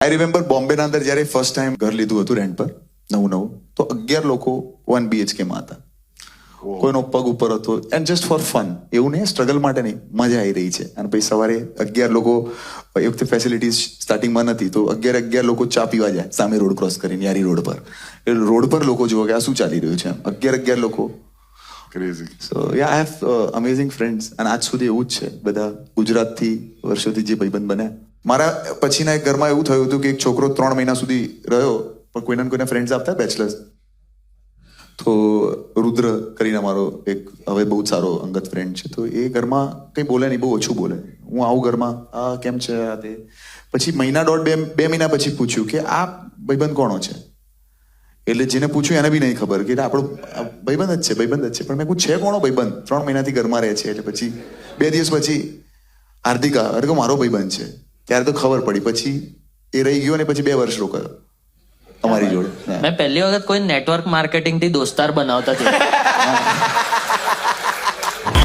I remember બોમ્બેના અંદર જ્યારે first time ઘર લીધું હતું રેન્ટ પર નવું તો 11 લોકો 1 BHK માં હતા. કોઈનો પગ ઉપર હતો એન્ડ જસ્ટ ફોર ફન, એવું નહીં, સ્ટ્રગલ માટે નહીં, મજા આવી રહી છે. અને પછી સવારે 11 લોકો, એ વખતે ફેસિલિટીઝ સ્ટાર્ટિંગમાં નથી, તો 11 લોકો ચા પીવા જાય સામે રોડ ક્રોસ કરીને યારી રોડ પર. એ રોડ પર લોકો જુઓ કે આ શું ચાલી રહ્યું છે, 11 લોકો. Crazy. So yeah I have amazing friends. અને આજ સુધી એવું જ છે, બધા ગુજરાતથી વર્ષોથી જે ભાઈબંધ બન્યા. મારા પછીના એક ઘરમાં એવું થયું હતું કે એક છોકરો 3 મહિના સુધી રહ્યો, પણ કોઈને ને કોઈને ફ્રેન્ડ્સ આપતા બેચલર્સ. તો રુદ્ર કરીને મારો એક હવે બહુ જ સારો અંગત ફ્રેન્ડ છે, તો એ ઘરમાં કંઈ બોલે નહીં, બહુ ઓછું બોલે. હું આવું ઘરમાં, આ કેમ છે આ તે. પછી મહિના દોઢ બે મહિના પછી પૂછ્યું કે આ ભાઈબંધ કોણો છે. એટલે જેને પૂછ્યું એને બી નહીં ખબર કે આપણો ભાઈબંધ જ છે. પણ મેં કહું છે કોણો ભાઈબંધ, 3 મહિનાથી ઘરમાં રહે છે. એટલે પછી 2 દિવસ પછી હાર્દિકા, અરે કહું મારો ભાઈબંધ છે. ત્યારે તો ખબર પડી. પછી એ રહી ગયો ને પછી 2 વર્ષ રોકાયો અમારી જોડે. મેં પહેલી વખત કોઈ નેટવર્ક માર્કેટિંગ થી દોસ્તાર બનાવતા જોયા.